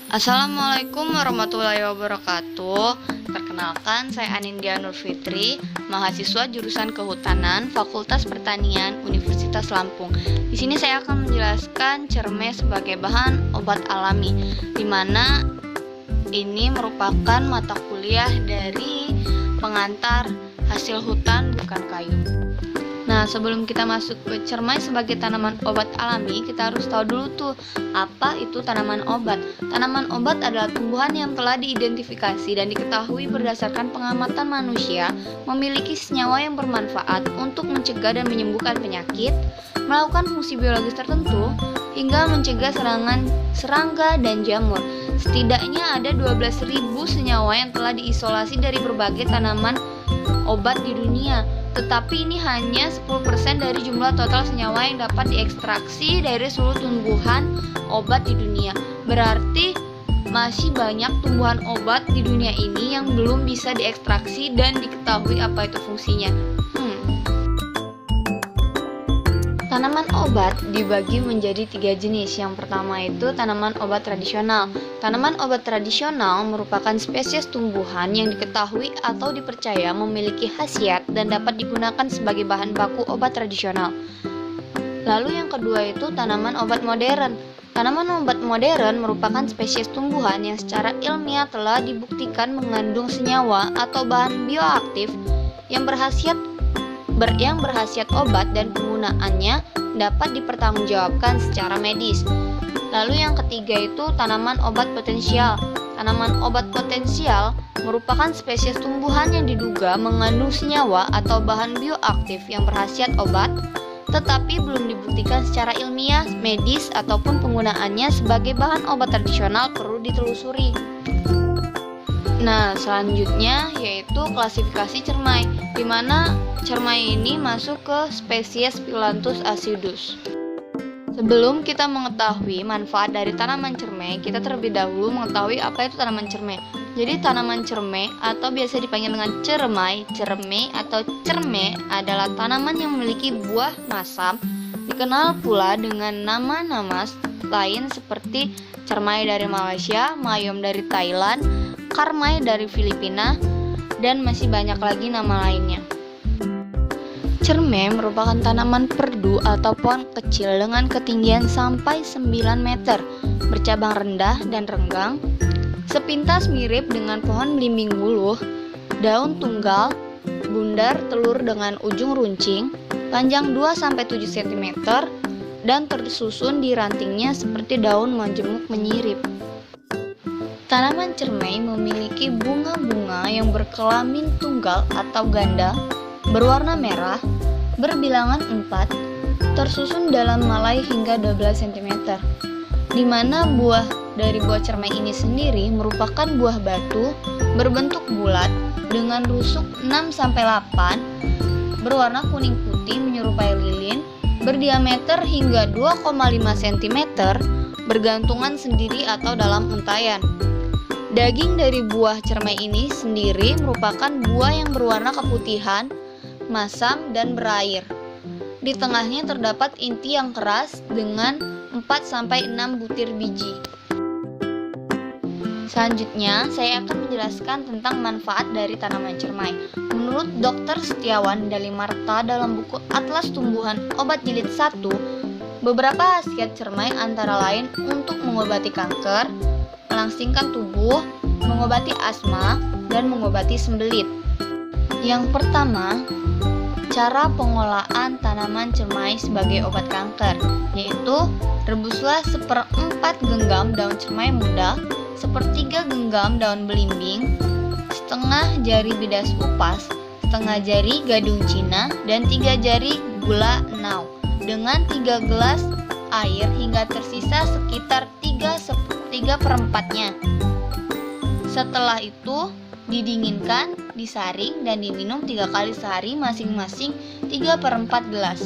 Assalamualaikum warahmatullahi wabarakatuh. Perkenalkan, saya Anindya Nur Fitri, mahasiswa jurusan Kehutanan, Fakultas Pertanian, Universitas Lampung. Di sini saya akan menjelaskan cermai sebagai bahan obat alami, di mana ini merupakan mata kuliah dari pengantar hasil hutan bukan kayu. Nah, sebelum kita masuk ke cermai sebagai tanaman obat alami, kita harus tahu dulu tuh apa itu tanaman obat. Tanaman obat adalah tumbuhan yang telah diidentifikasi dan diketahui berdasarkan pengamatan manusia memiliki senyawa yang bermanfaat untuk mencegah dan menyembuhkan penyakit, melakukan fungsi biologis tertentu, hingga mencegah serangan serangga dan jamur. Setidaknya ada 12.000 senyawa yang telah diisolasi dari berbagai tanaman obat di dunia. Tetapi ini hanya 10% dari jumlah total senyawa yang dapat diekstraksi dari seluruh tumbuhan obat di dunia. Berarti masih banyak tumbuhan obat di dunia ini yang belum bisa diekstraksi dan diketahui apa itu fungsinya. Tanaman obat dibagi menjadi 3 jenis. Yang pertama itu tanaman obat tradisional. Tanaman obat tradisional merupakan spesies tumbuhan yang diketahui atau dipercaya memiliki khasiat dan dapat digunakan sebagai bahan baku obat tradisional. Lalu yang kedua itu tanaman obat modern. Tanaman obat modern merupakan spesies tumbuhan yang secara ilmiah telah dibuktikan mengandung senyawa atau bahan bioaktif yang berkhasiat obat dan penggunaannya dapat dipertanggungjawabkan secara medis. Lalu yang ketiga itu tanaman obat potensial. Tanaman obat potensial merupakan spesies tumbuhan yang diduga mengandung senyawa atau bahan bioaktif yang berkhasiat obat, tetapi belum dibuktikan secara ilmiah, medis, ataupun penggunaannya sebagai bahan obat tradisional perlu ditelusuri. Nah, selanjutnya yaitu klasifikasi cermai, di mana cermai ini masuk ke spesies Phyllanthus acidus. Sebelum kita mengetahui manfaat dari tanaman cermai, kita terlebih dahulu mengetahui apa itu tanaman cermai. Jadi tanaman cermai atau biasa dipanggil dengan cermai atau cermai adalah tanaman yang memiliki buah masam, dikenal pula dengan nama-nama lain seperti cermai dari Malaysia, mayom dari Thailand, karmai dari Filipina, dan masih banyak lagi nama lainnya. Cermai merupakan tanaman perdu atau pohon kecil dengan ketinggian sampai 9 meter, bercabang rendah dan renggang, sepintas mirip dengan pohon belimbing buluh, daun tunggal, bundar telur dengan ujung runcing, panjang 2-7 cm, dan tersusun di rantingnya seperti daun majemuk menyirip. Tanaman cermai memiliki bunga-bunga yang berkelamin tunggal atau ganda, berwarna merah, berbilangan 4, tersusun dalam malai hingga 12 cm, di mana buah dari buah cermai ini sendiri merupakan buah batu berbentuk bulat dengan rusuk 6-8, berwarna kuning putih menyerupai lilin, berdiameter hingga 2,5 cm, bergantungan sendiri atau dalam untayan. Daging dari buah cermai ini sendiri merupakan buah yang berwarna keputihan, masam, dan berair. Di tengahnya terdapat inti yang keras dengan 4-6 butir biji. Selanjutnya, saya akan menjelaskan tentang manfaat dari tanaman cermai. Menurut Dr. Setiawan Dalimarta dalam buku Atlas Tumbuhan Obat Jilid 1, beberapa khasiat cermai antara lain untuk mengobati kanker, melangsingkan tubuh, mengobati asma, dan mengobati sembelit. Yang pertama, cara pengolahan tanaman cermai sebagai obat kanker, yaitu rebuslah 1/4 genggam daun cermai muda, 1/3 genggam daun belimbing, setengah jari bidas upas, setengah jari gadung Cina, dan 3 jari gula nau dengan 3 gelas air hingga tersisa sekitar 3/4-nya. Setelah itu didinginkan, disaring, dan diminum 3 kali sehari masing-masing 3/4 gelas.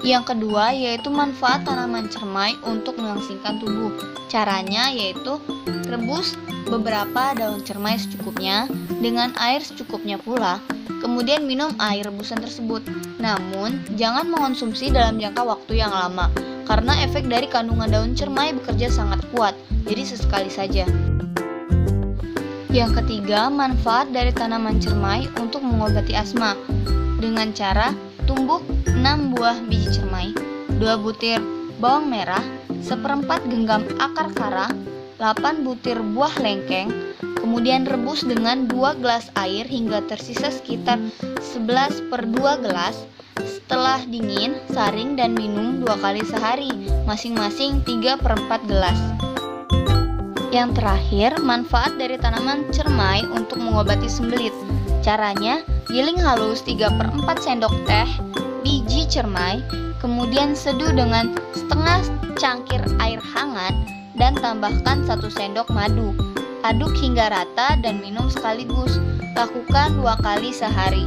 Yang kedua yaitu manfaat tanaman cermai untuk melangsingkan tubuh. Caranya yaitu rebus beberapa daun cermai secukupnya dengan air secukupnya pula, kemudian minum air rebusan tersebut. Namun, jangan mengonsumsi dalam jangka waktu yang lama. karena efek dari kandungan daun cermai bekerja sangat kuat, jadi sesekali saja. Yang ketiga, manfaat dari tanaman cermai untuk mengobati asma dengan cara tumbuk 6 buah biji cermai, 2 butir bawang merah, 1/4 genggam akar kara, 8 butir buah lengkeng, kemudian rebus dengan 2 gelas air hingga tersisa sekitar 11/2 gelas. Setelah dingin, saring dan minum 2 kali sehari, masing-masing 3/4 gelas. Yang terakhir, manfaat dari tanaman cermai untuk mengobati sembelit. Caranya, giling halus 3/4 sendok teh biji cermai, kemudian seduh dengan setengah cangkir air hangat dan tambahkan 1 sendok madu. Aduk hingga rata dan minum sekaligus. Lakukan 2 kali sehari.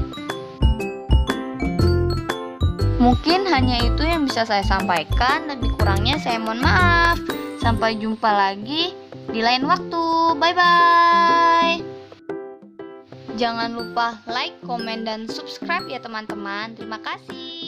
Mungkin hanya itu yang bisa saya sampaikan, lebih kurangnya saya mohon maaf. Sampai jumpa lagi di lain waktu. Bye-bye. Jangan lupa like, komen, dan subscribe ya teman-teman. Terima kasih.